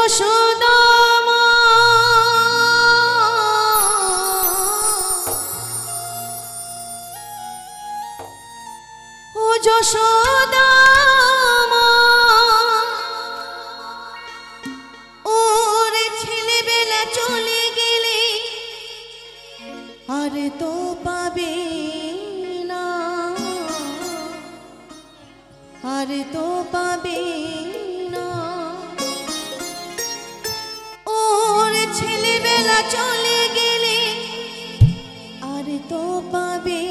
যশোদা মা ও যশোদা মা ওর ছেলেবেলা চলে গেলে আর তো পাবে না, আর তো পাবে না। ওর ছেলেবেলা চলে গেলে আর তো পাবে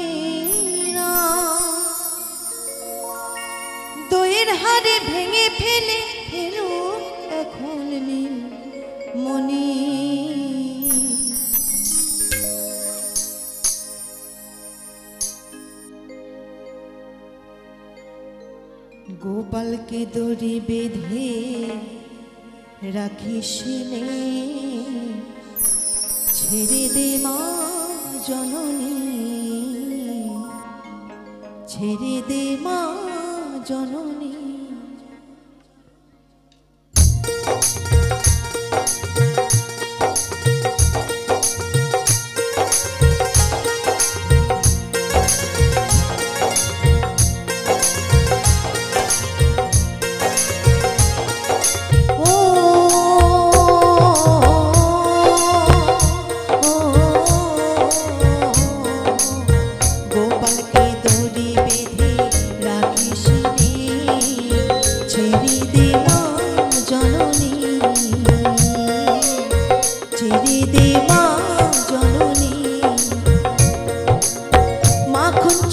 না। দইয়ের হাড়ে ভেঙে ফেলে ফেলো এখন নীল মনি। গোপালকে দড়ি বেঁধে রাখিস নে, ছেড়ে দে মা জননী, ছেড়ে দে মা জননী।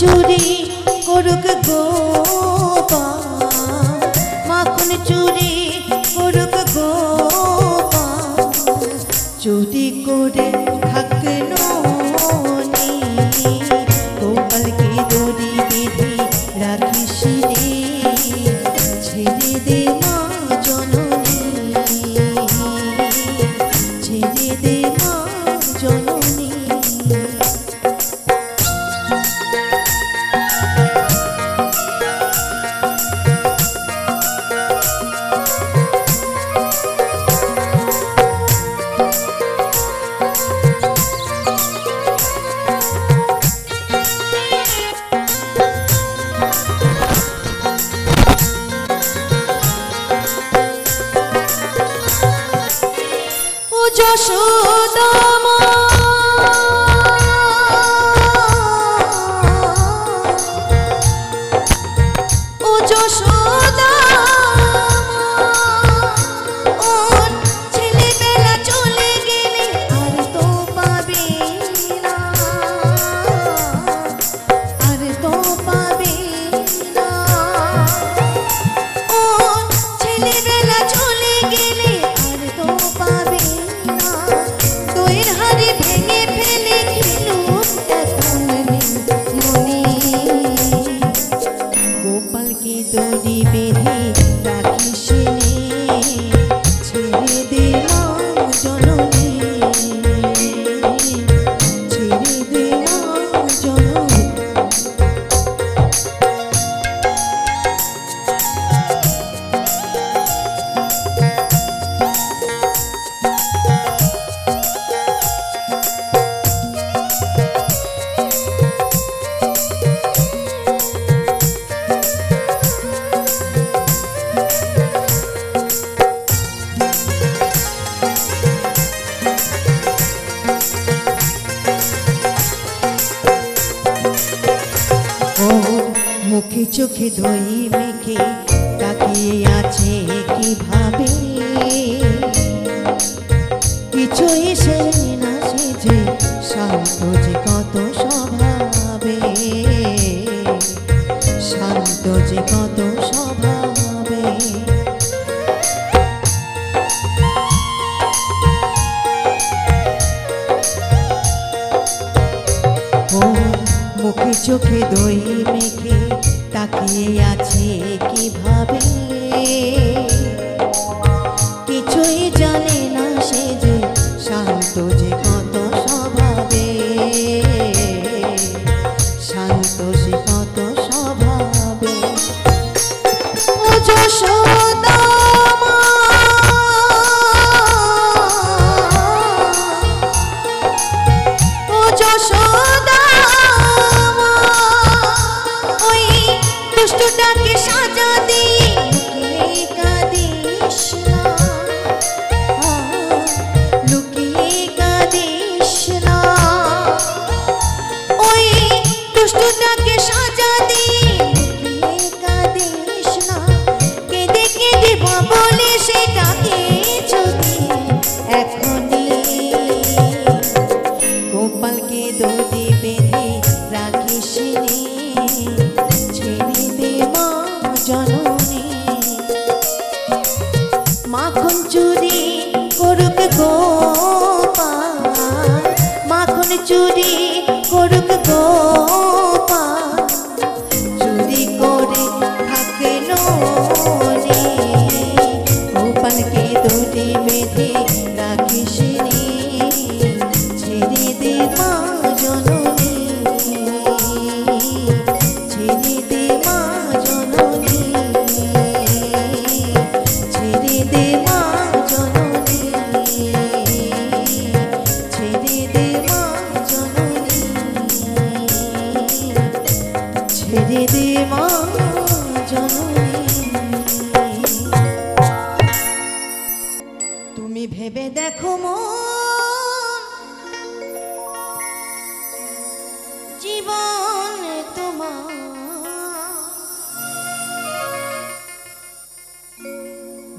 চুরি করুক গোপাল, মাখন চুরি করুক গোপাল, চুরি করে খাক ননি। গোপালকে দড়ি বেঁধে রাখিস রে, ছেড়ে দে মা জননী, ছেড়ে দে মা জননী। যশোদা মা ও যশোদা ওর ছেলেবেলা চলে গেলে আর তো পাবে না, আর তো পাবে না। ওর ছেলেবেলা চলে গেলে আর তো পাবে না। দইয়ের হাড়ি ভেঙে ফেলে খেলো এখন মনি। গোপালকে দড়ি বেঁধে রাখিস নে, ছেড়ে দে মা জননী, ছেড়ে দে মা জননী। মুখে চোখে দই মেখে তাকিয়ে আছে কিভাবে, কিছুই সে না সেজে শান্ত যে কত স্বভাবে, শান্ত যে কত স্বভাবে। মুখে চোখে দই মেখে তাকিয়ে আছে কিভাবে, কিছুই জানে না সে যে শান্ত যে কত স্বভাবে, শান্ত সে কত স্বভাবে। ও যশোদা মা মাখন চুরি করুক গোপাল, মাখন চুরি করুক গোপাল, চুরি করে থাকে ননি, গোপালকে দড়ি বেঁধে রাখিস নি, ছেড়ে দে মা জননী, ছেড়ে দে মা জননী, ছেড়ে দে মা জননী, ছেড়ে দে মা জননী, ছেড়ে দে মা জননী। তুমি ভেবে দেখো মন, জীবন তোমার,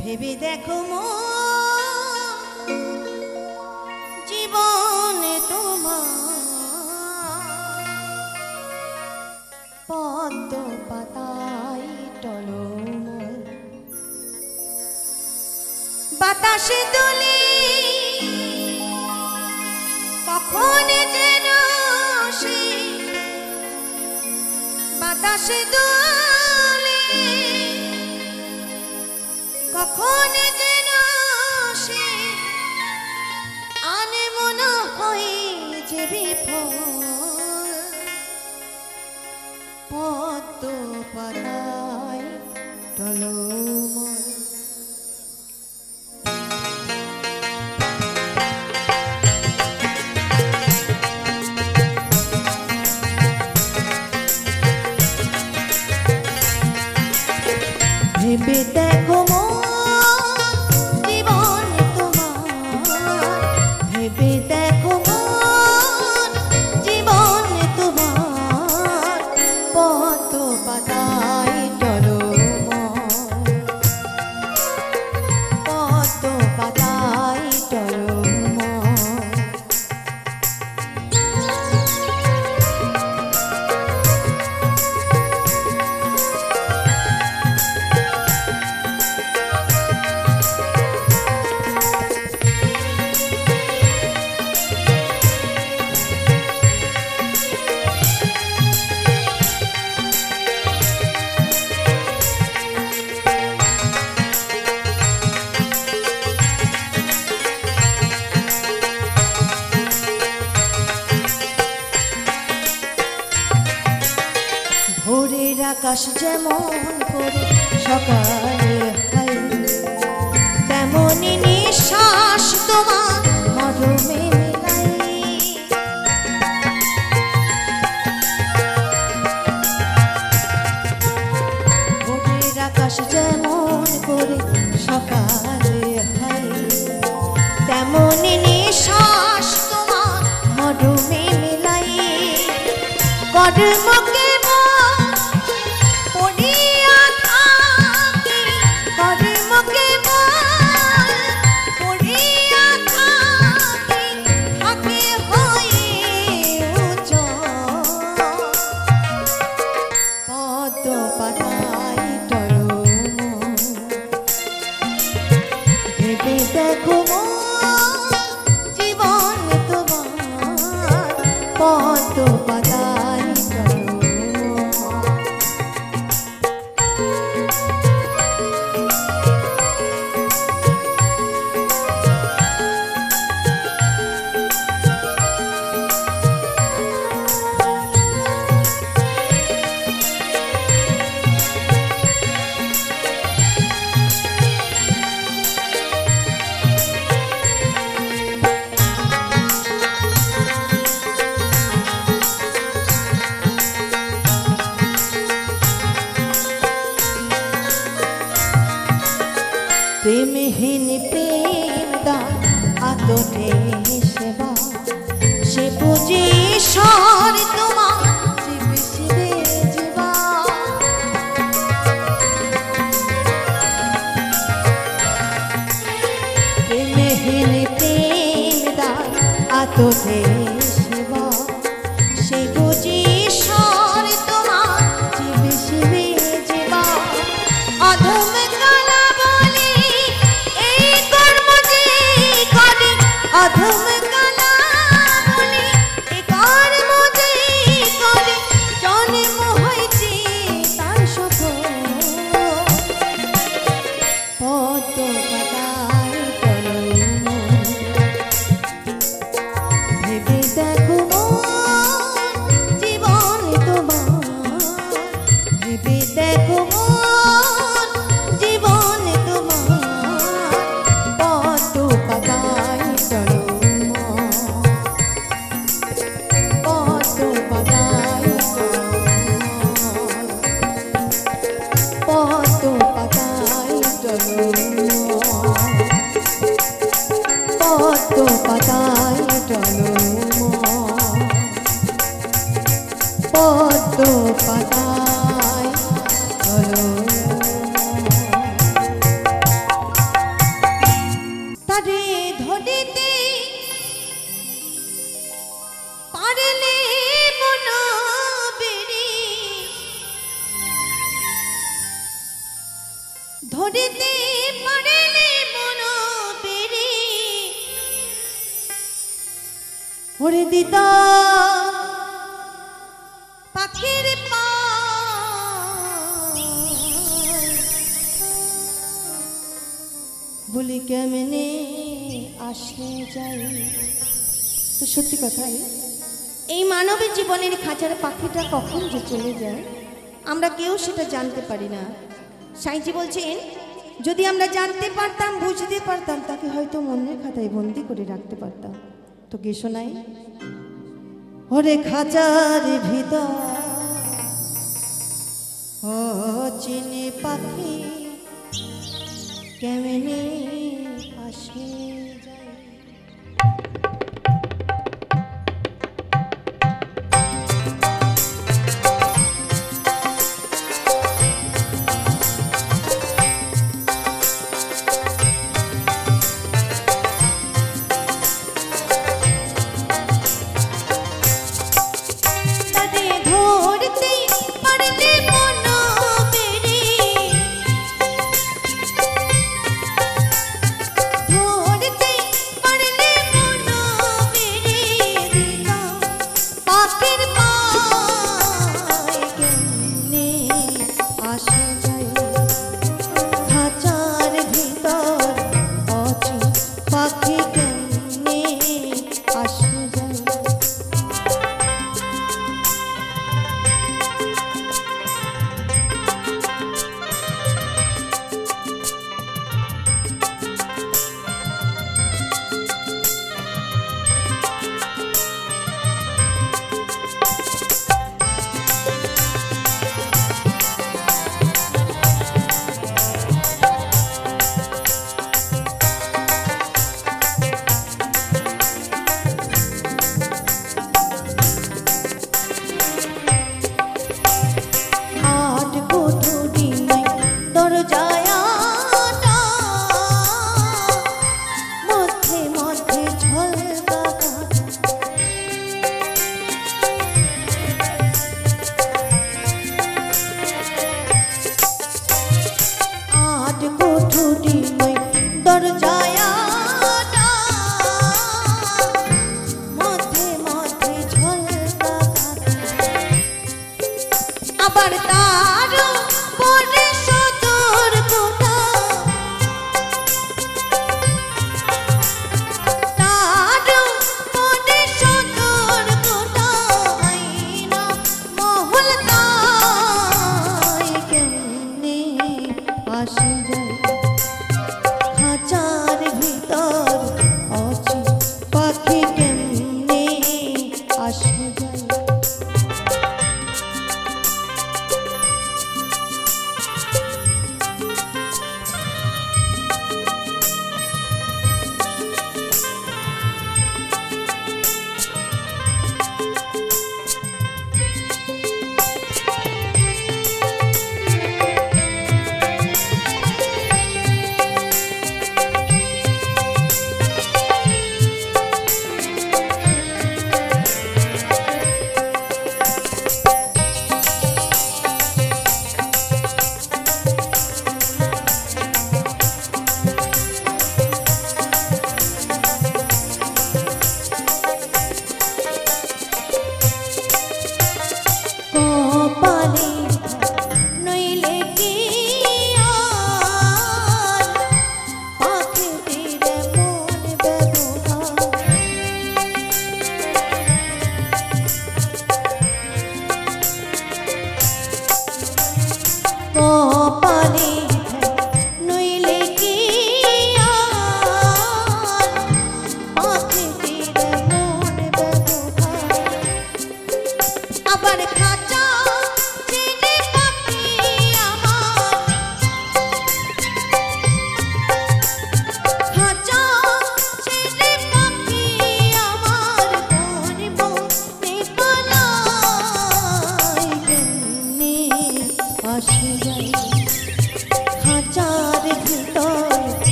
ভেবে দেখো মন, জীবন তোমার, পদ্ম পাতায় টলমল, বাতাসে দোলে কখন যেন সে, বাতাসে দোলে কখন যেন সে, আনে মনে হয় যে বিফল, পদ্ম পাতায় টলমল। ভেবে দেখো মন, জীবন তোমার, ভেবে দেখো মন, জীবন তোমার, পদ্ম পাতায় টলমল, পদ্ম পাতায় টলমল। ভোরের আকাশ যেমন করে সকালে হয়, তেমনি নিঃশ্বাস তোমার মরমে মেলাই, ভোরের আকাশ যেমন করে সকালে হয়, তেমনি নিঃশ্বাস তোমার মরমে মেলাই, কর্মকে দেখো জীবন তোমার, পদ্ম পাতায় প্রেমহীন প্রেম দান আতনে সেবা, সে বুঝি ঈশ্বর তোমার শিবে শিবে জীবা, প্রেমহীন প্রেম দান আতনে সেবা, সে বুঝি ঈশ্বর তোমার শিবে শিবে জীবা, অধম কালা বলে এই তারে ধরিতে পারলে মন বেড়ে ধরিতে পারলে মন বেড়ে ওরে দিদা পাখির পা বলি কেমনে আসে যাই। তো সত্যি কথাই এই মানবের জীবনের খাঁচার পাখিটা কখন যে চলে যায় আমরা কেউ সেটা জানতে পারি না। সাইজি বলছেন যদি আমরা জানতে পারতাম বুঝতে পারতাম তাকে হয়তো মনের খাতায় বন্দি করে রাখতে পারতাম। তো কে শোনাই ওরে খাঁচার ভিতর ও চিনে পাখি কেমনে আসে যায়।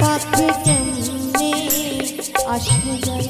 পাখি কেমনে আসে যায়।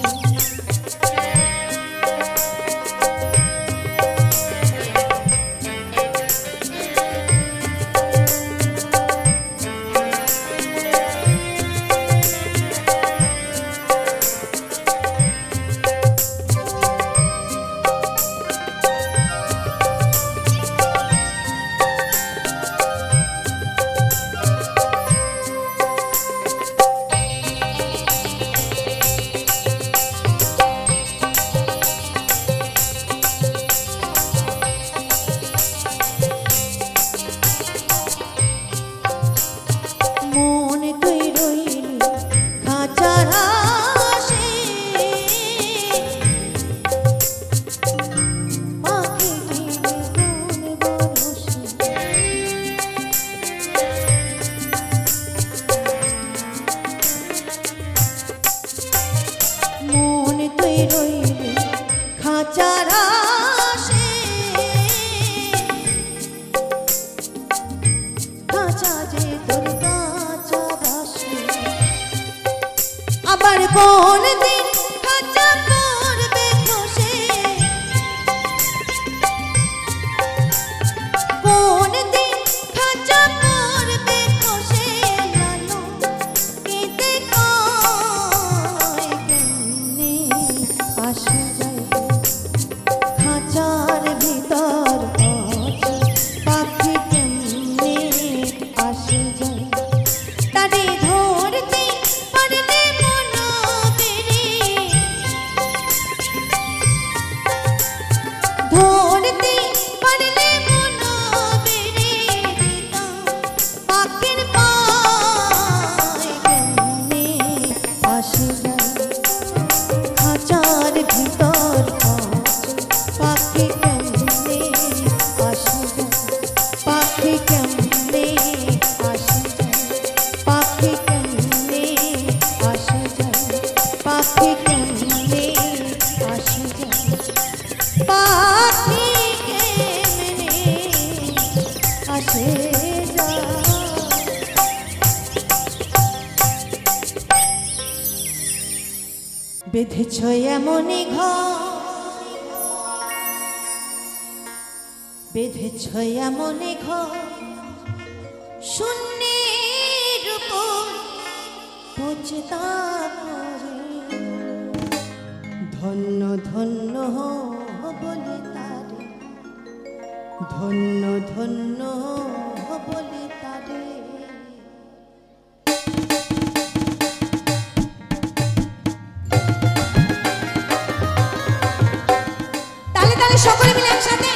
আবার কোন দিন খাঁচা করবে খসে, কোন দিন খাঁচা করবে খসে, লালো কেঁদে কয় কেমনে আসে যায় খাঁচার ভিতর পাখি কেমনে আসে যায়। তারে ধরতে পারলে ধরতে পারলে মনো বেড়ে দিতাম পাখির পায় কেমনে আসে যায় খাঁচার ভিতর পাখি কেমনে আসে যায়, পাখি কেমনে আসে যায়, পাখি কেমনে আসে যায়, পাখি কেমনে আসে যায়, পাখি কেমনে আসে যায়। বেঁধেছ এমনই ঘর, বেঁধেছ এমনই ঘর, শূন্যের উপর পচতা করে, ধন্য ধন্য বলে তারে, ধন্য ধন্য বলে তারে। তালে তালে সকলে মিলে একসাথে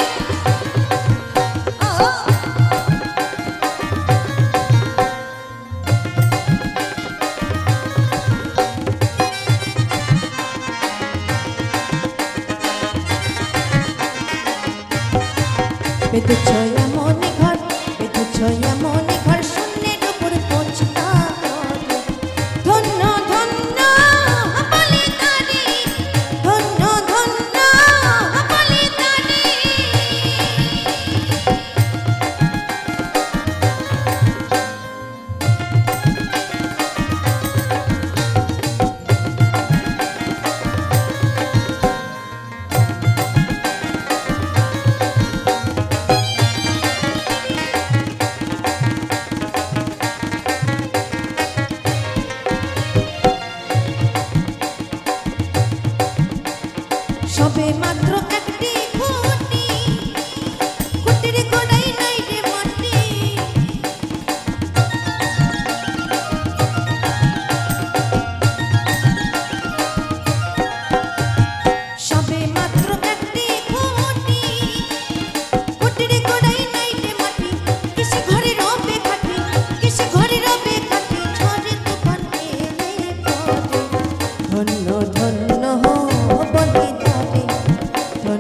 বেঁধেছ এমনই ঘর, বেঁধেছ এমনই ঘর, শূন্যের উপর পচতা করে, ধন্য ধন্য বলে তারে, ধন্য ধন্য বলে তারে। সবে মাত্র একটি খুঁটি, খুঁটির গোড়ায় নাই রে মাটি, সবে মাত্র একটি খুঁটি, খুঁটির গোড়ায় নাই রে মাটি, কিসে ঘরে রবে খাটি, কিসে ঘরে রবে খাটি, ঝড়ে তুফান এলে পড়ে, ধন্য ধন্য বলে তারে, ধন্য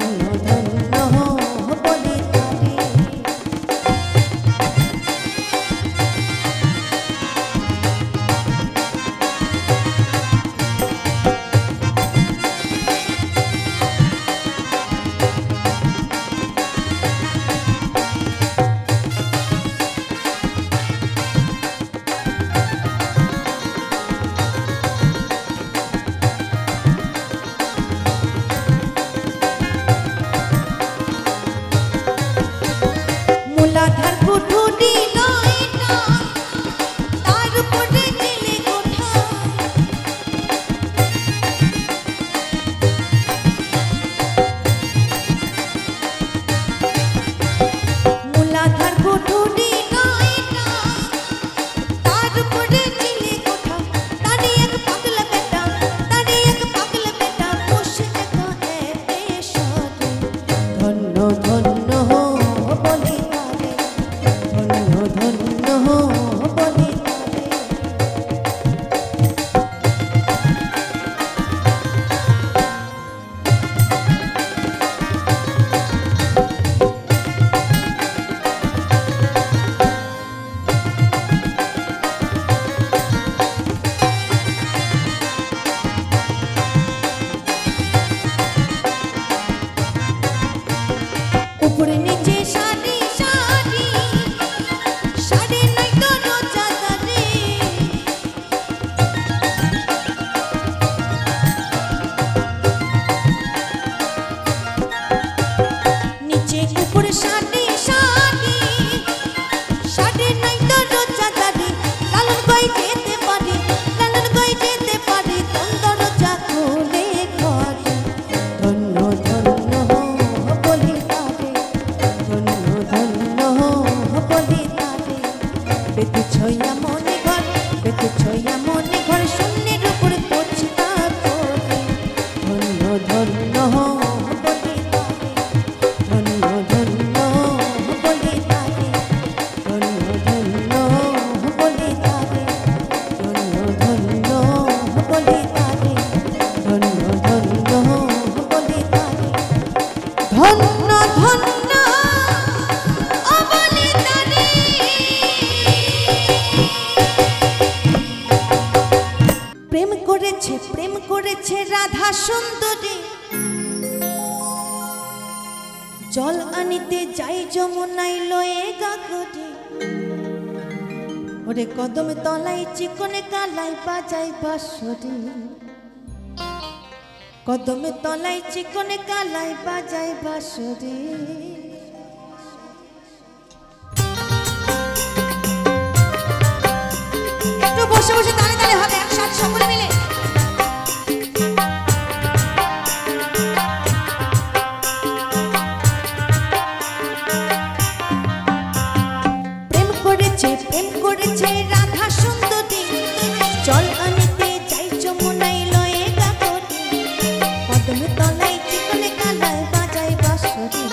এমন ঘর শূন্যের উপর পড়ছে তারপরে ধন্য ধন্য বলি তারে ধন্য ধন্য বলি তারে ধন্য ধন্য বলি তারে ধন্য ধন্য বলি তারে ধন্য ধন্য বলি তারে ধন্য ধন্য বলি তারে। প্রেম করেছে রাধা সুন্দরী জল আনিতে যাই যমুনাই লয়ে গাগরে ওরে কদম তলাই চিকনে কালাই বাজাই বাঁশরি কদম তলাই চিকনে কালাই বাজাই বাঁশরি। একটু বসে বসে তালে তালে হবে একসাথে সকলে মিলে। প্রেম করেছে রাধা সুন্দরী জল আনিতে যাই যমুনাই লয়ে গাগরে কদমে তলাই চিকনে কালায় বাজায় বাঁশরি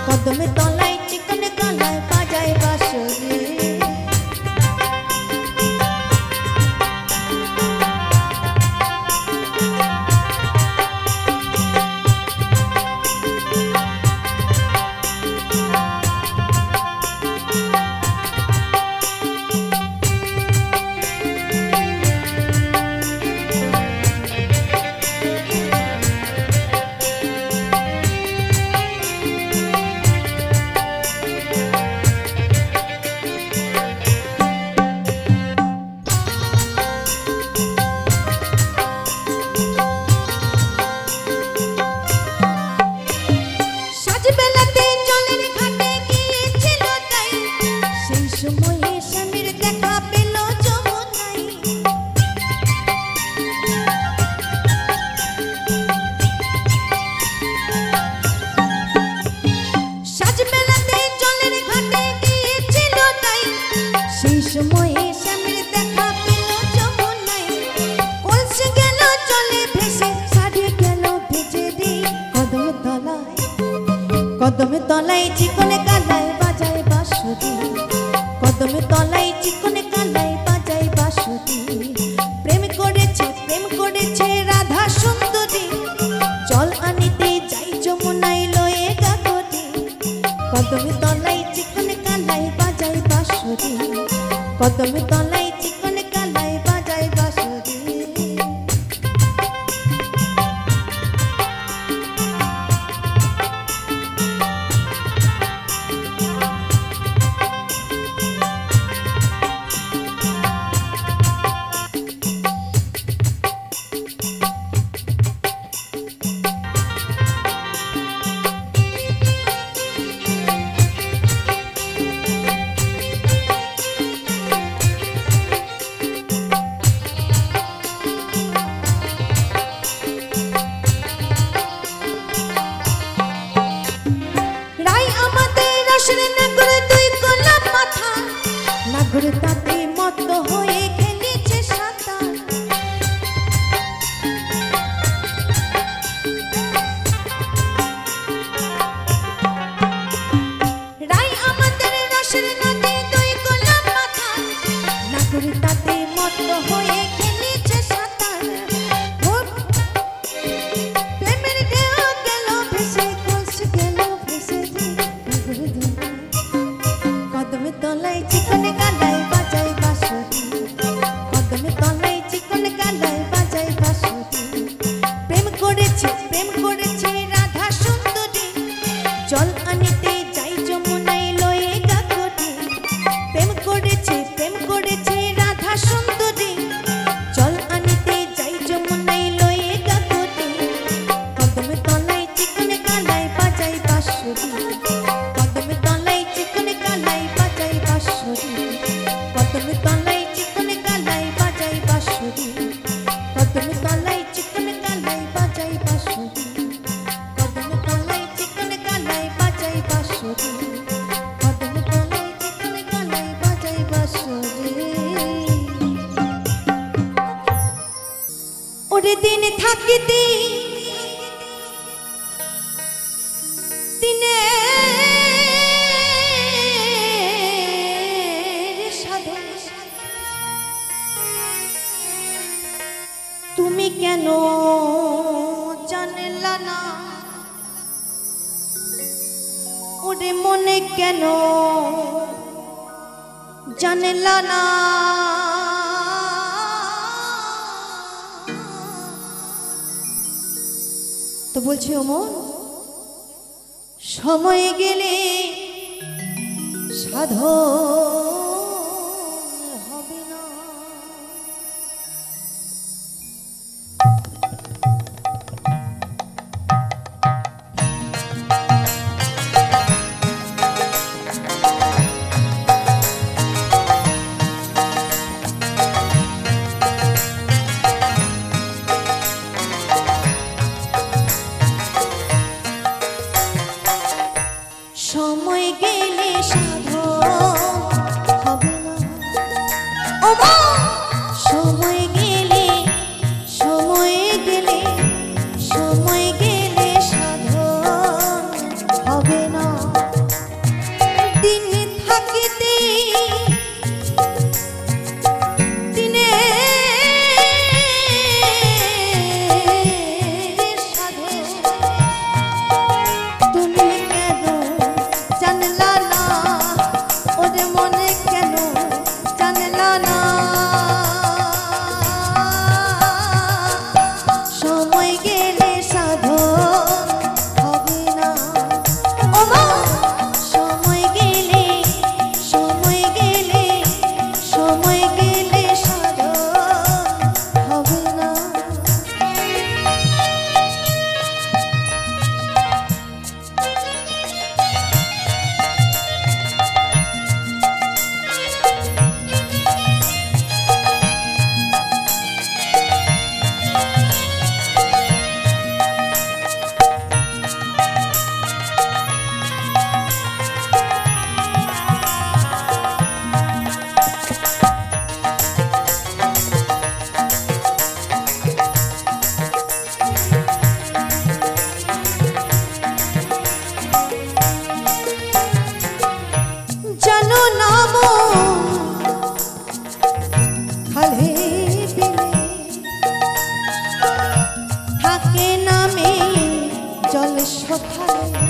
কদমে তলাই চিকনে কালায় বাজায় বাঁশরি। কদমে তলাই চিকনে কালাই বাজায় বাঁশরি কদমে তলাই চিকনে কালাই বাজায় বাঁশরি। প্রেম করেছে রাধা সুন্দরী জল আনিতে যাই যমুনাই লয়ে গাগরে কদমে তলাই চিকনে কালাই বাজায় বাঁশরি কদমে তলাই চিকনে কালাই বাজায় বাঁশরি। নাগর তাতে মত হয়ে খেলেছে সাঁতার রাই আমাদের রসের নদী দুই গোলাপ মাথা নাগর তাতে মত হয়ে খেলেছে সাঁতার প্রেমের ঢেউ গেল ভেসে কলস গেল ভেসে কদমে তলাই চিকনে কালাই বাজায় বাঁশরি কদমে তলাই চিকনে কালাই বাজায় বাঁশরি। প্রেম করেছে রাধা সুন্দরী জল আনিতে যাই যমুনাই লয়ে গাগরে প্রেম করেছে রাধা সুন্দরী জল আনিতে যাই যমুনাই লয়ে গাগরে কদমে তলাই চিকনে কালাই বাজায় বাঁশরি কদমে তলাই চিকনে কালাই বাজায় বাঁশরি কদমে তলাই চিকনে কালাই বাজায় বাঁশরি ওরে দিন থাকিতে দিনে সাধে তুমি কেন জানলা না ওরে মনে কেন জানলা না তো বলছি ওমন সময় গেলে সাধন হবে না। সময় গেলে সাধন হবে না ওমা সময় গেলে সাধন হবে না দিন থাকিতে দিনে সাধন তুমি কেন জানলা না ওরে মনে কেন জানলা না সময় গেলে সাধন হবে না ওমা সময় গেলে সাধন হবে না। জানো না খালে বিলে থাকে নামে জল সখালে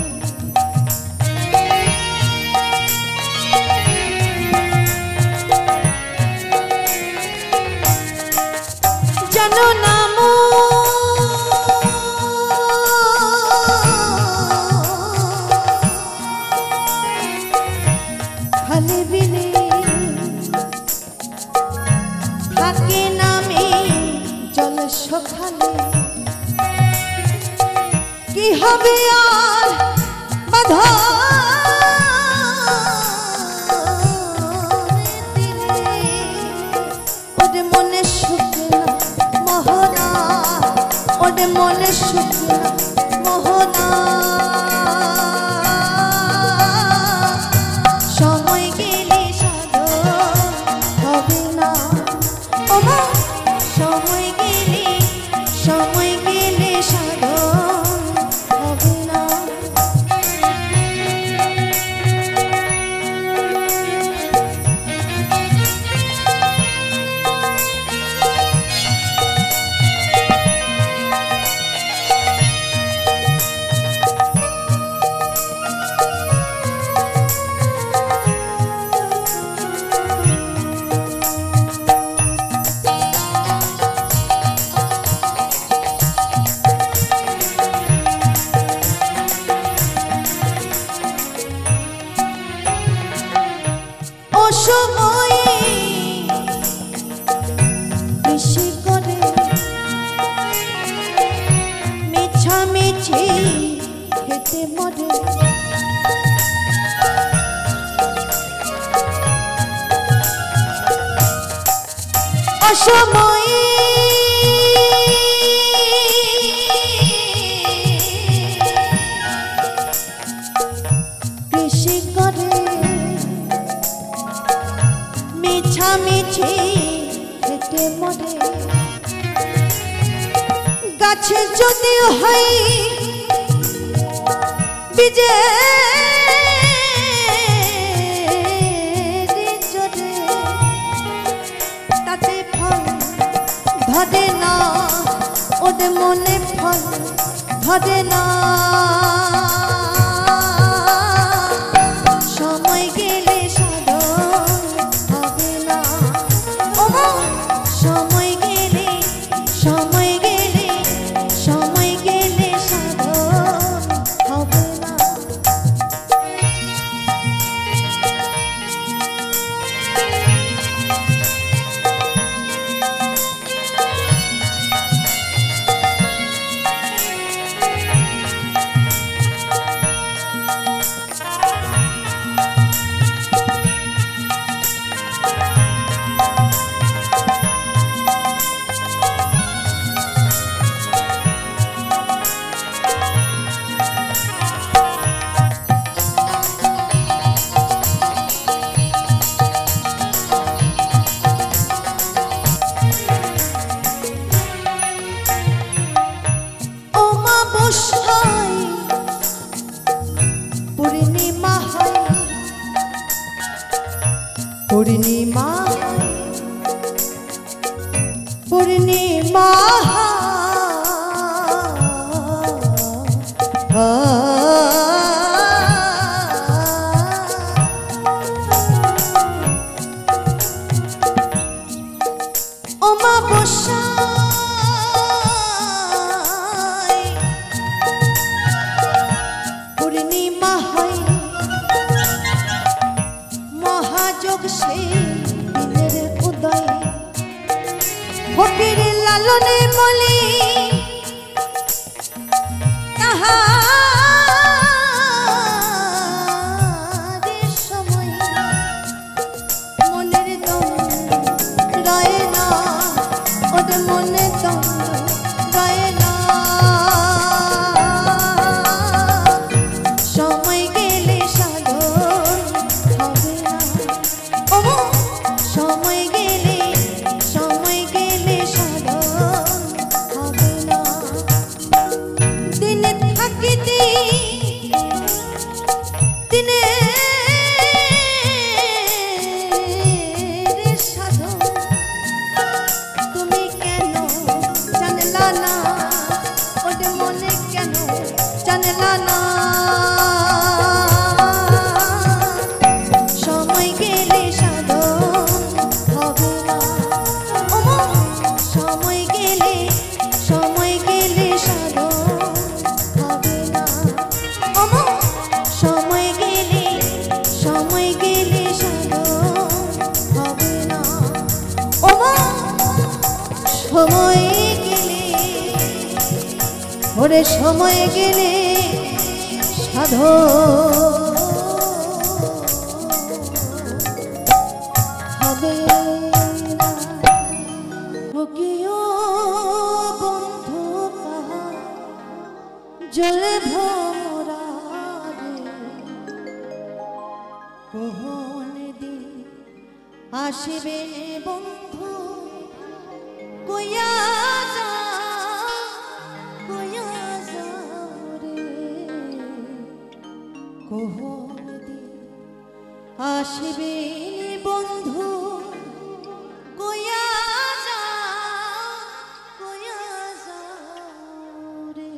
জানো না খালে বিলে থাকে নামে জল সখালে কি হবে আর বাধা ওরে মনে সুখ না মোহনা ওরে মনে সুখ না মোহনা সময় গেলে সাধন হবে না ওমা সময় গেলে সাধন হবে না। সময়ে বেশি করে মিছামিছি খেতে মরে অসময়ে বেশি করে মিছামিছি খেতে মরে গাছে যদি হই বিজে তাতে ফল ধরে না ওদের মনে ফল ধরে না সময় গেলে সাধন হবে না সময় গেলে সময় গেলে সময় গেলে সাধন হবে না पूर्णिमा पूर्णिमा अमाबस्या पूर्णिमा महाजोग से दिनेर उदय फकीर लालने मलि ताहारे समय मनेर दंड रहे ना ओदे मने दंड रहे ना समय गेले साधन হবে না সময় গেলে সাধন হবে না দিনে থাকিতে দিনে সাধন তুমি কেন জানলা না ওদের মনে কেন জানলা না সময় গেলে সাধন হবে না সময় গেলে সাধন হবে না সময় গেলে সাধন হবে না সময় গেলে ওরে সময় গেলে সাধন হবে না ওকিও বন্ধু কাহা জলে ভরা রে কোন দিন আসবে বন্ধু কইয়া যাও রে কোন দিন আসবে বন্ধু কইয়া যাও রে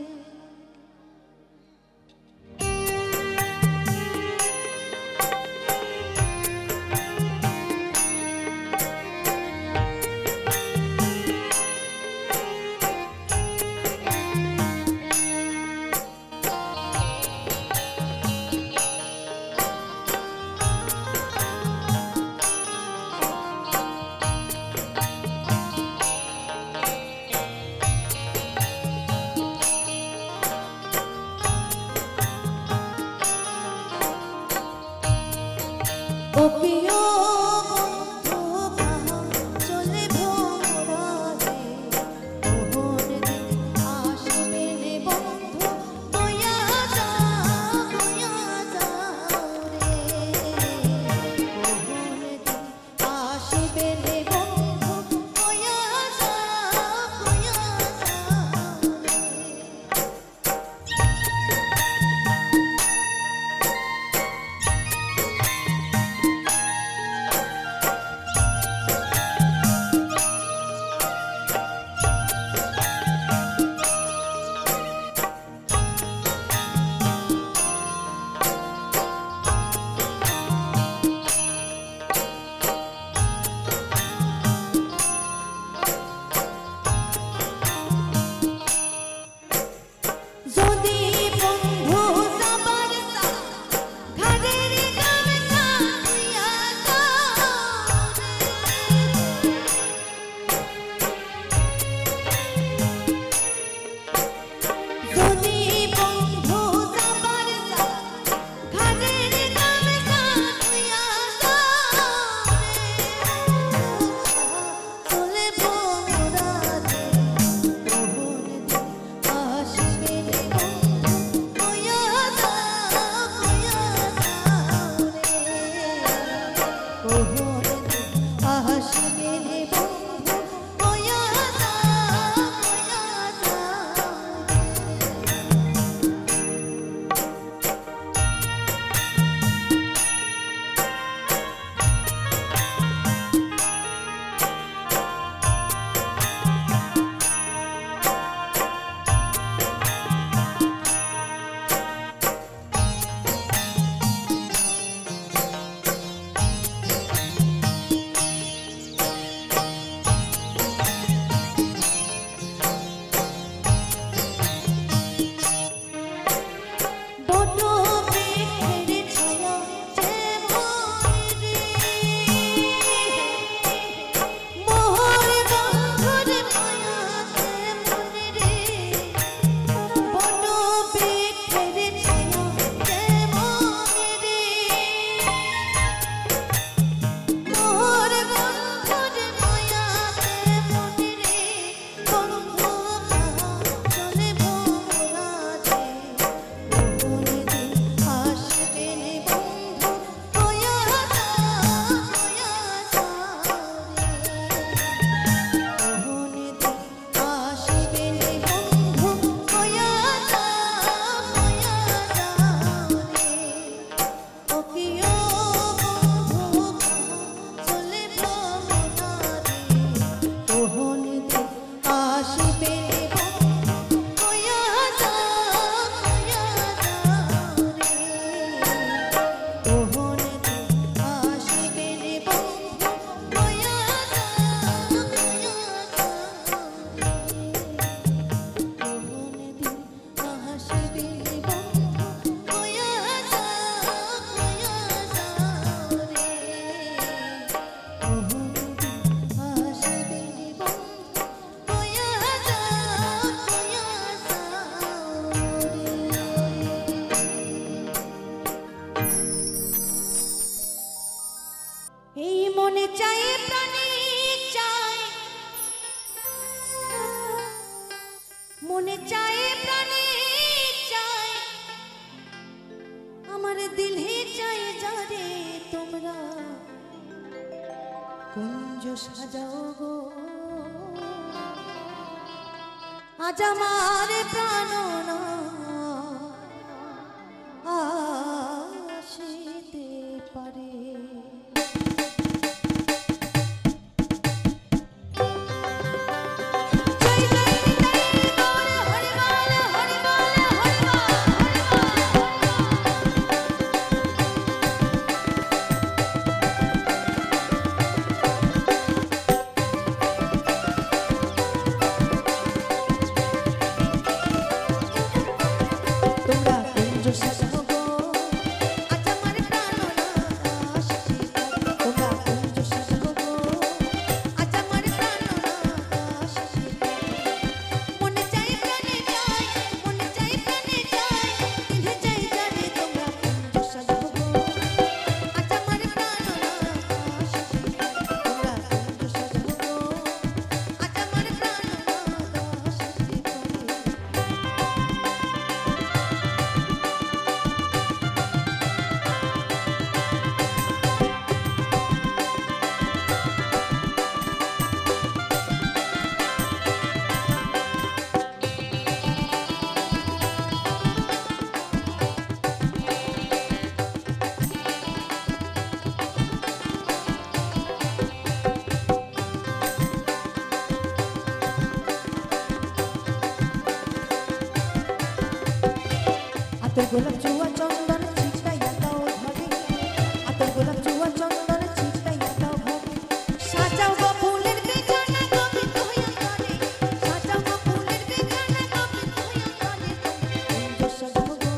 दिल ही चाहे जारे तुमरा कुंज सजाओ गो आज हमारे प्राणों ना आशीते पारे गोलाप जुआ चंदन छिटकाइया दाओ घरे आतर गोलाप जुआ चंदन छिटकाइया दाओ घरे साजाओ गो फुलेर बिछाना गोविंद हइया गाने साजाओ गो फुलेर बिछाना गोविंद हइया गाने कुंज सजाओ गो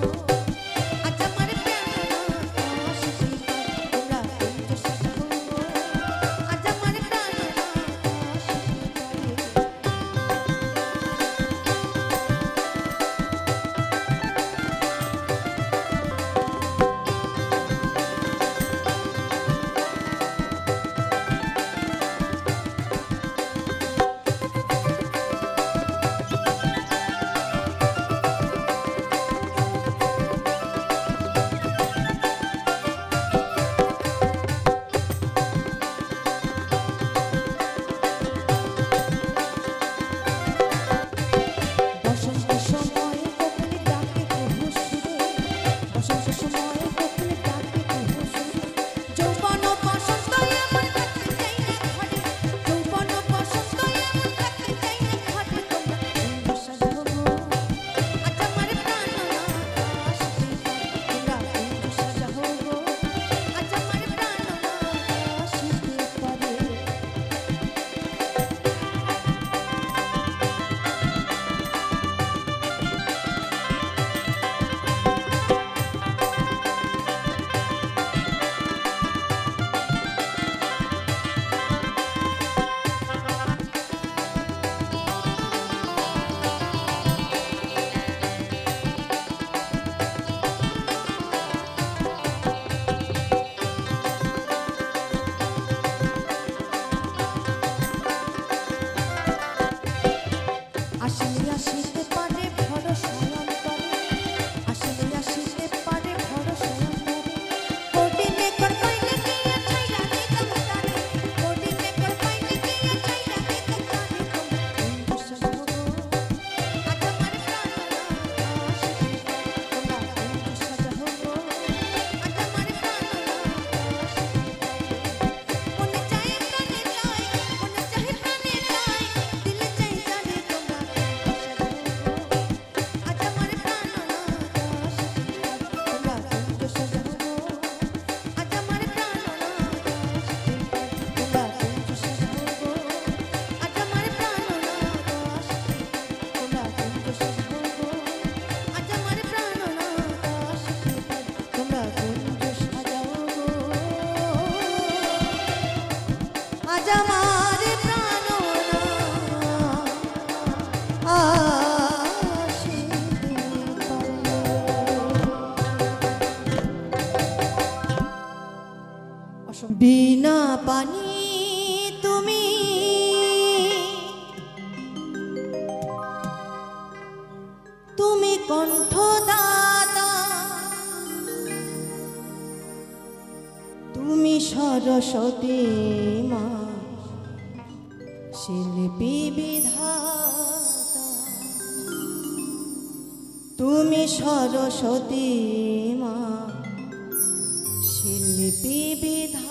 आज আমার প্রাণনা आशीते তোমরা कुंज सजाओ गो आज আমার প্রাণনা बिना पानी তুমি তুমি কণ্ঠ দাতা সরস্বতী মা শিল্পী বিধাতা, তুমি সরস্বতী মা শিল্পী বিধাতা।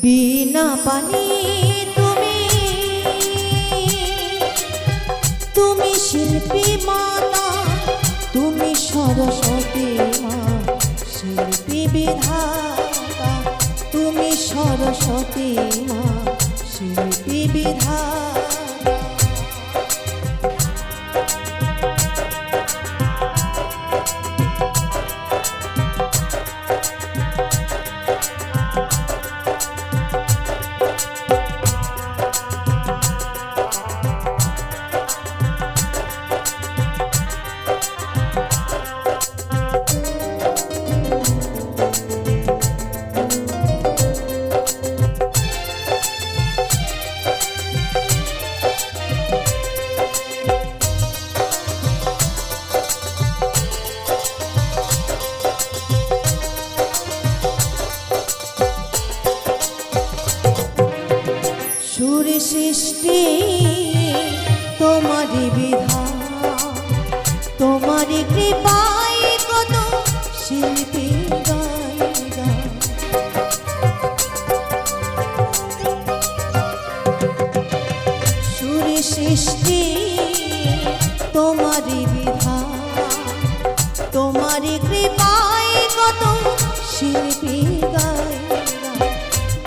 বিনা পানি তুমি, তুমি শিল্পী মাতা, তুমি সরস্বতী মা শিল্পী বিধাতা, তুমি সরস্বতী মা শিল্পী বিধাতা। সুর সৃষ্টি তোমারি বিধান, তোমারি কৃপায় কত শিল্পী গায় গান। সুর সৃষ্টি তোমারি বিধান, তোমারি কৃপায় কত শিল্পী গায় গান।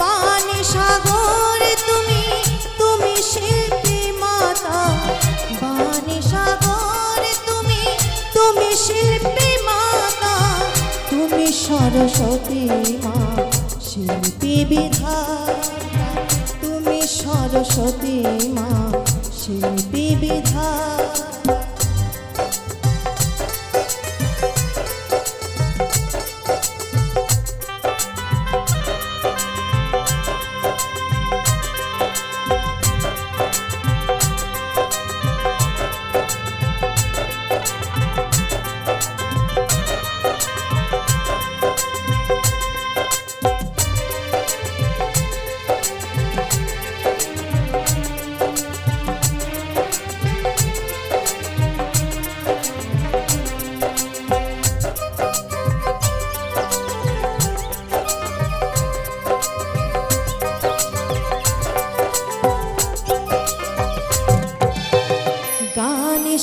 পানি সাগর তুমি, তুমি শিল্পী মাতা, বাণী সাগর তুমি, তুমি শিল্পী মাতা, তুমি সরস্বতী মা শিল্পী বিধাতা, তুমি সরস্বতী মা শিল্পী বিধাতা।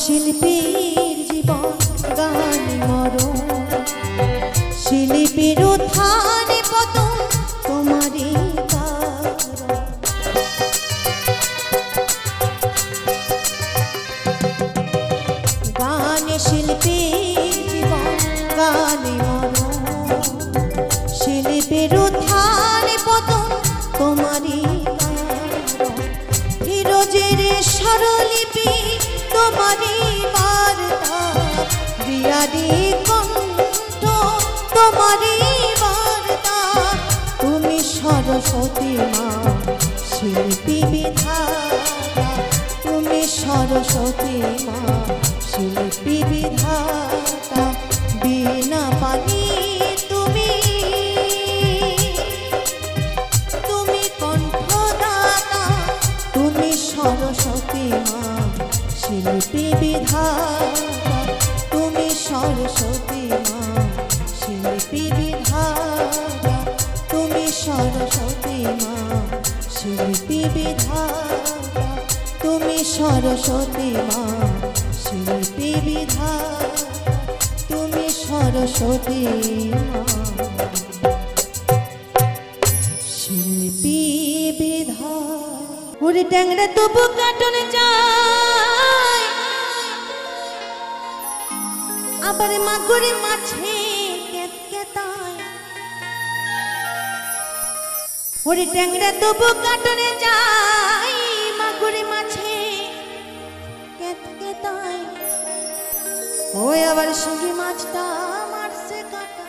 শিল্পীর জীবন গান মরণ, শিল্পীর উত্থান পতন তোমারই কারণ। গান শিল্পীর জীবন গান মরণ, শিল্পীর উত্থান পতন তোমারই কারণ। ফিরোজের স্বরলিপি তোমারি বার্তা, বিয়ারি কণ্ঠ তোমারি বার্তা, তুমি সরস্বতী মা শিল্পী বিধাতা, তুমি সরস্বতী মা শিল্পী বিধাতা। বিনা পানি তুমি, তুমি কণ্ঠদাতা, তুমি সরস্বতী মা শিল্পী বিধাতা, তুমি সরস্বতী মা শিল্পী বিধাতা, তুমি সরস্বতী মা শিল্পী বিধাতা, তুমি সরস্বতী মা শিল্পী বিধাতা, তুমি সরস্বতী মা। ওরে ট্যাংরা তবু কাটনে যায় আবার মাগুরে মাছে কেতকেতায় ওরে ট্যাংরা তবু কাটনে যায় মাগুরে মাছে কেতকেতায় ওই আবার শিঙি মাছটা মারছে কাটা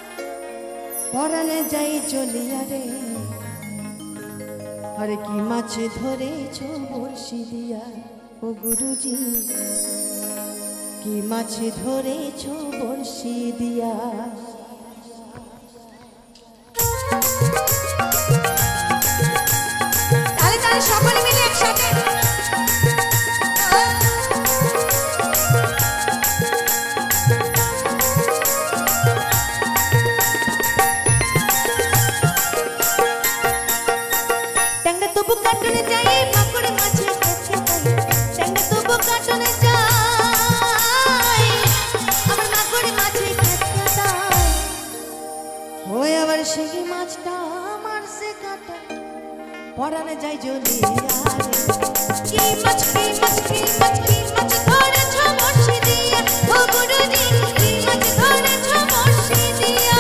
পরানে যাই চলিয়া রে আরে কি মাছ ধরেছ বড়শি দিয়া ও গুরুজি কি মাছ ধরেছ বড়শি দিয়া তাহলে তাহলে সকলে মিলে একসাথে কাটনে যাই মাগুরে মাছে ট্যাংরা তবু কাটনে যাই আমার মাগুরে মাছে কেতকেতায় ওই আবার শিঙি মাছটা মারছে কাটা পরানে যাই জ্বলিয়া কি মাছ কি মাছ কি মাছ কি মাছ ধরেছ বড়শি দিয়া ও গুরুজি কি মাছ ধরেছ বড়শি দিয়া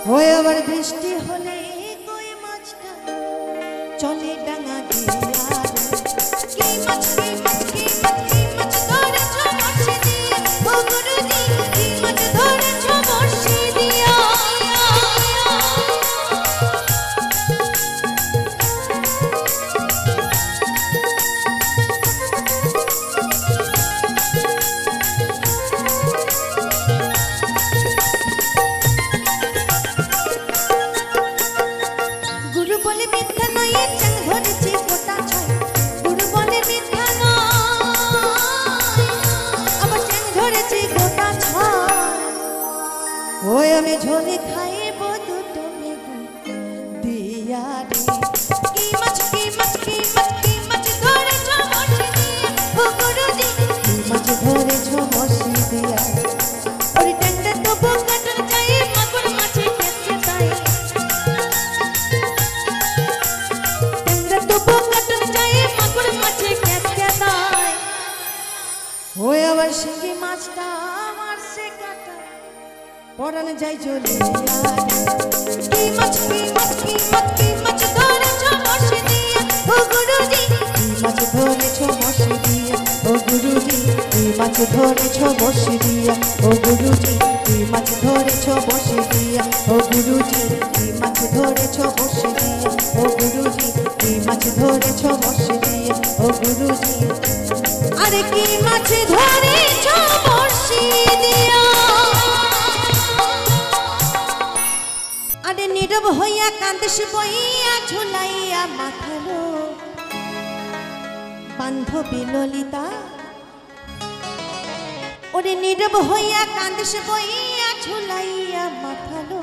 ওই আবার বৃষ্টি হলে কই মাছটা চলে ডাঙা দিয়া কি মাছ কি মাছ কি মাছ কি মাছ ধরেছ বড়শি দিয়া ও গুরুজি কি মাছ ধরেছ বড়শি দিয়া ওই আমি ঝোলে খাইব দুটো বেগুন দিয়া রে কি মাছ কি মাছ কি মাছ কি মাছ ধরেছ বড়শি দিয়া ও গুরুজি কি মাছ ধরেছ বড়শি দিয়া ওরে ট্যাংরা তবু কাটনে যাই মাগুরে মাছে কেতকেতায় ট্যাংরা তবু কাটনে যাই মাগুরে মাছে কেতকেতায় ওই আবার শিঙি মাছটা মারছে কাটা পরানে যাই জ্বলিয়া কি মাছ কি মাছ কি মাছ কি মাছ ধরেছ বড়শি দিয়া ও গুরুজি কি মাছ ধরেছ বড়শি দিয়া ও গুরুজি কি মাছ ধরেছ বড়শি দিয়া ও গুরুজি কি মাছ ধরেছ বড়শি দিয়া ও গুরুজি কি মাছ ধরেছ বড়শি দিয়া ও গুরুজি কি মাছ ধরেছ বড়শি দিয়া ও গুরুজি আরে কি মাছ ধরেছ বড়শি দিয়া আরে নীরব হইয়া কান্দিস বইয়া ঝুলাইয়া মাথালো বান্ধবী ললিতা ওরে নীরব হইয়া কান্দিস বইয়া ঝুলাইয়া মাথালো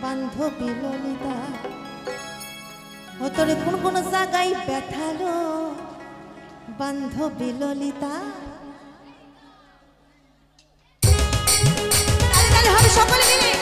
বান্ধবী ললিতা ও তোরে কোন কোন জায়গায় ব্যথালো বান্ধবী ললিতা হবে সকলে মিলে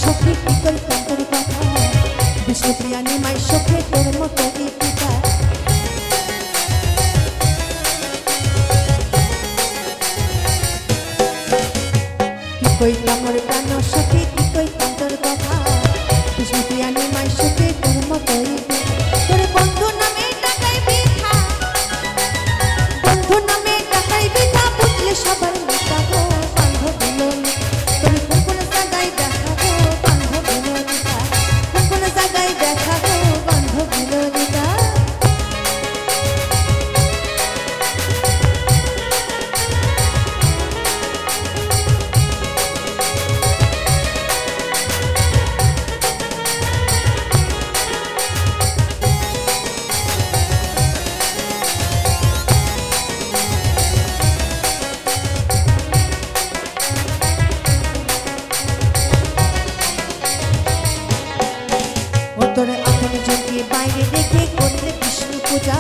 সখী কি কইতাম তোর কথা বিষ্ণুপ্রিয়া নিমাই সখে তোর মতো পিতা কি কইতাম মোর প্রাণ সখী কি কইতাম তোর কথা বিষ্ণুপ্রিয়া নিমাই সখে তোর মতো তোর বন্ধু নামে টাকাই বৃথা বন্ধু নামে টাকাই বৃথা বুঝলে সবার নেতা গো বান্ধব তোর কোন জায়গায় দেখা গো বান্ধব কোন জায়গায় দেখা গো বান্ধব তোরে আপন জনকে বাইরে রেখে করলে বিষ্ণু পূজা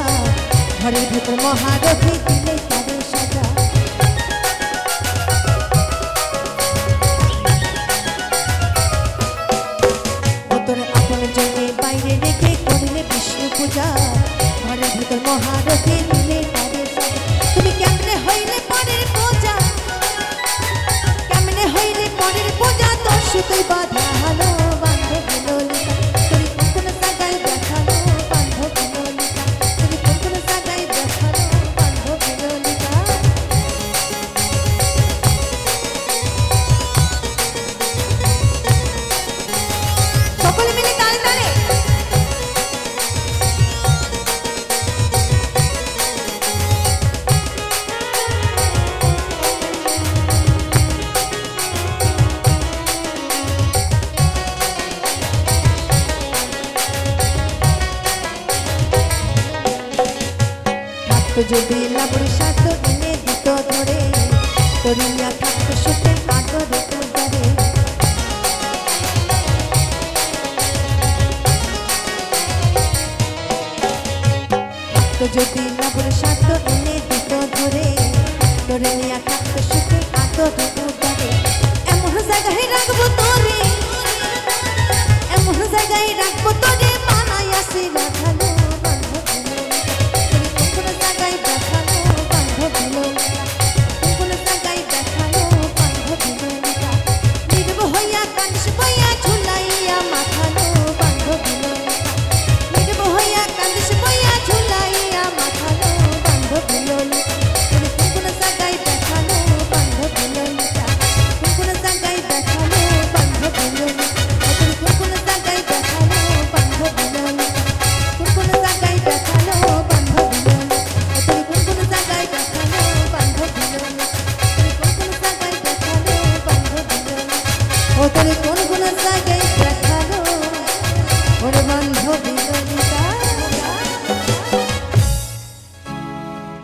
ঘরের ভেতর মহারথী দিলে তাদের সাজা তোরে আপন জনকে বাইরে রেখে করলে বিষ্ণু পূজা ঘরের ভেতর মহারথী দিলে তাদের সাজা তুমি কেমনে হইলে পরের পূজা কেমনে হইলে পরের পূজা তোর সুতোই বাধা হলো বান্ধব ললিতা যদি লাবড় সাথ এনে দিত ধরে তরিয়া থাকতো সুখে আদরে উদারে যদি লাবড় সাথ এনে দিত ধরে তরিয়া থাকতো সুখে আদরে উদারে এমন জায়গায় রাখবো তোরে এমন জায়গায় রাখবো তোরে বানাই আসি রাখালো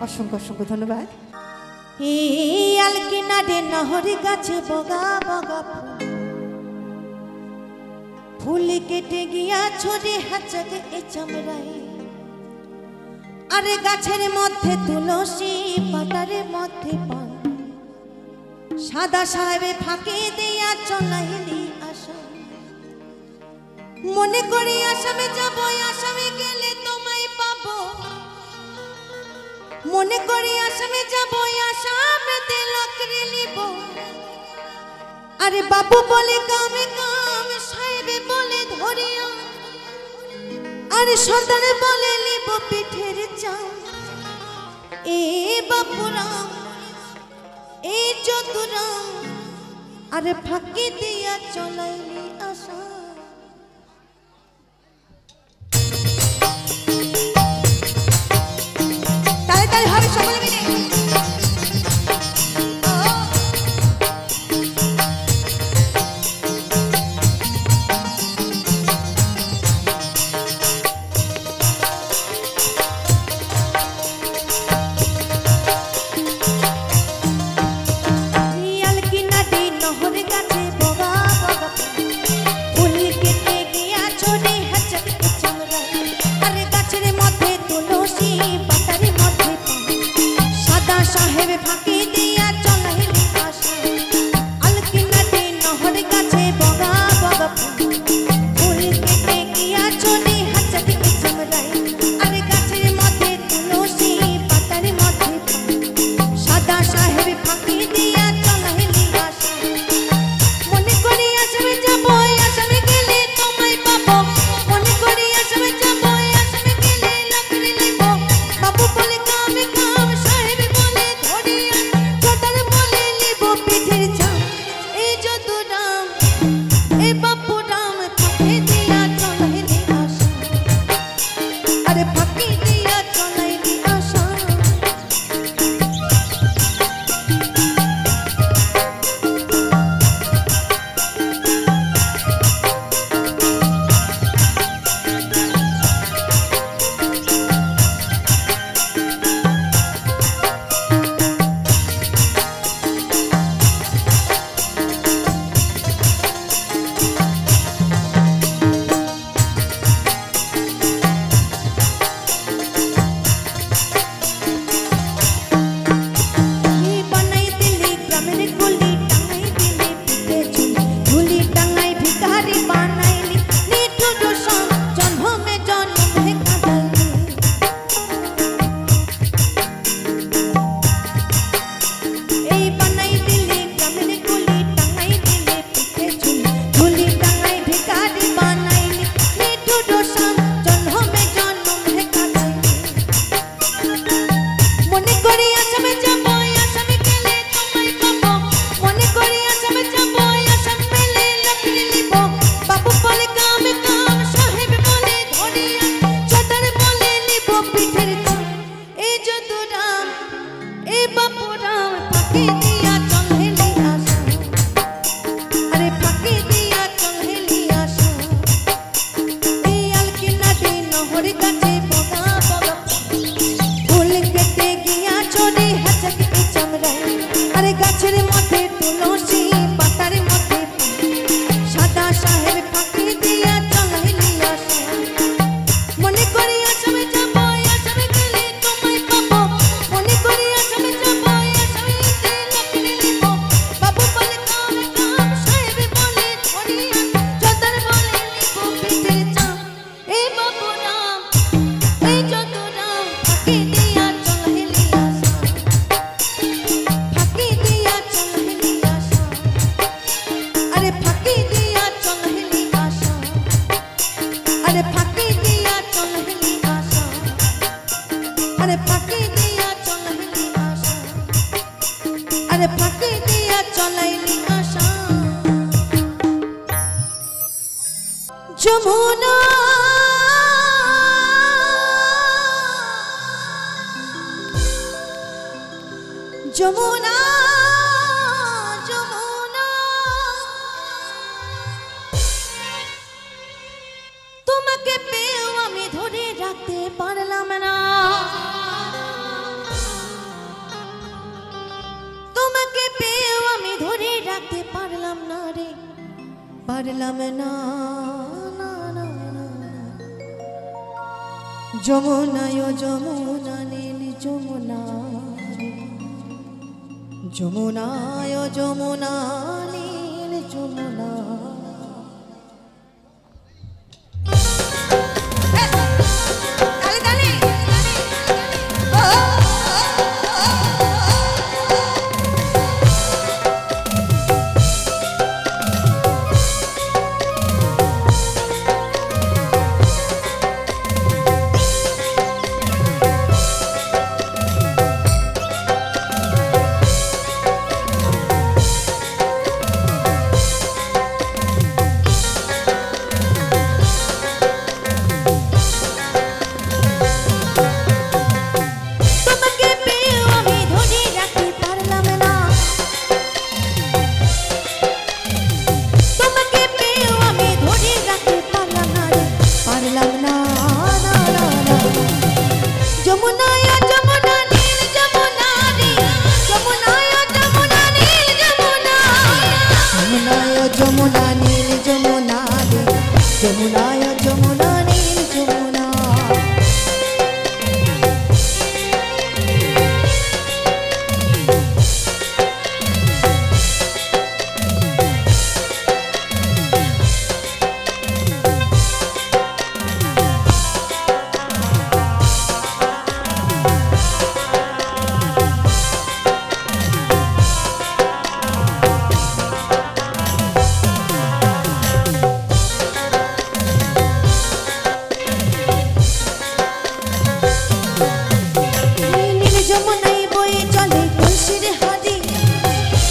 অসংখ্য অসংখ্য ধন্যবাদ এই আলকিনারে নহরি গাছে বগা বগা ফুল কেটে গিয়া ছড়ে হাচকে এ চামড়ায় আরে গাছের মধ্যে তুলসী পাতারের মধ্যে পান সাদা সাহেবে ফাঁকে দিয়া চলাইলি আসাম মনে করি আসামে যাবো আসামে গেলে তোমায় পাবো মনে করি আসামে যাবো আসামেতে লাকড়ি নিব আরে বাবু বলে কামে কাম সাহেবে বলে ধরিয়া আরে সন্তান বলে নিব পিঠের চাম এ বাপুরাম এ চতুরাম আরে ফাঁকি দিয়া চলাইলি আশা তালে তালে হবে সকলে মিলে যমুনা যমুনা যমুনা তোমাকে পেয়েও আমি ধরে রাখতে পারলাম না, তোমাকে পেয়েও আমি ধরে রাখতে পারলাম না রে, পারলাম না। যমুনায় যমুনা নীল যমুনা, যমুনায় যমুনা নীল যমুনা।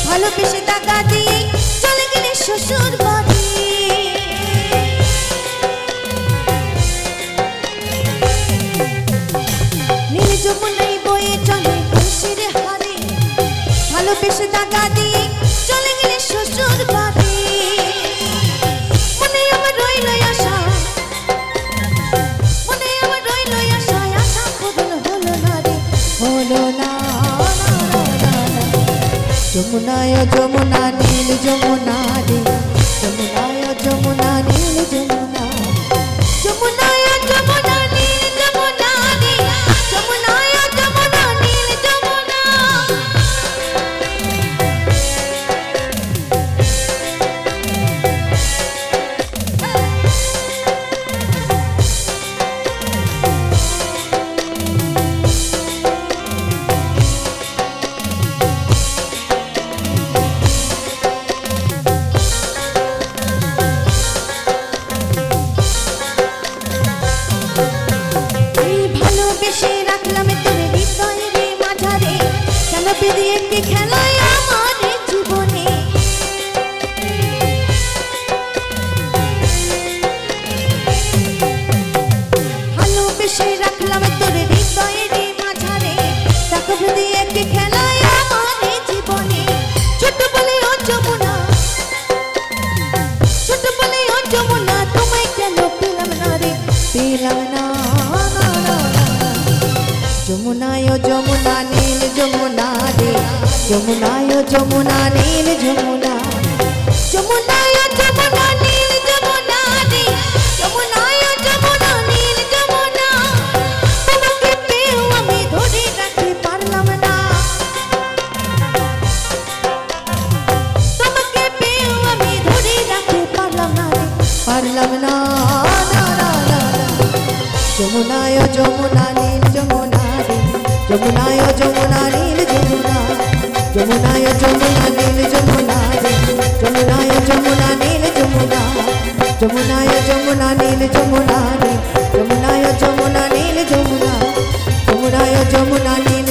ভালোবেসে টাকা দিয়ে চলে গেলে শ্বশুর বাড়ি, নীল যমুনায় বয়ে চলে খুশির হাড়ি, ভালোবেসে টাকা দিয়ে চলে গেলে শ্বশুর বাড়ি। মনে আমার রইল আশা, মনে আমার রইল আশা, আশা পূরণ হলো না রে, হলো না। যমুনায় যমুনা নীল যমুনা রে, যমুনায় যমুনা নীল যমুনা, যমুনায় যমুনা নীল যমুনা রে, যমুনায় যমুনা নীল যমুনা। যমুনায় যমুনা নীল যমুনা রে যমুনায় যমুনা নীল যমুনা যমুনায় যমুনা নীল যমুনা রে যমুনায় যমুনা নীল যমুনা তোমাকে পেয়েও আমি ধরে রাখতে পারলাম না তোমাকে পেয়েও আমি ধরে রাখতে পারলাম না যমুনায় যমুনা নীল যমুনা রে যমুনায় যমুনা নীল যমুনা যমুনায় যমুনা নীল যমুনা রে যমুনায় যমুনা নীল যমুনা যমুনায় যমুনা নীল যমুনা রে যমুনায় যমুনা নীল যমুনা যমুনায় যমুনা নীল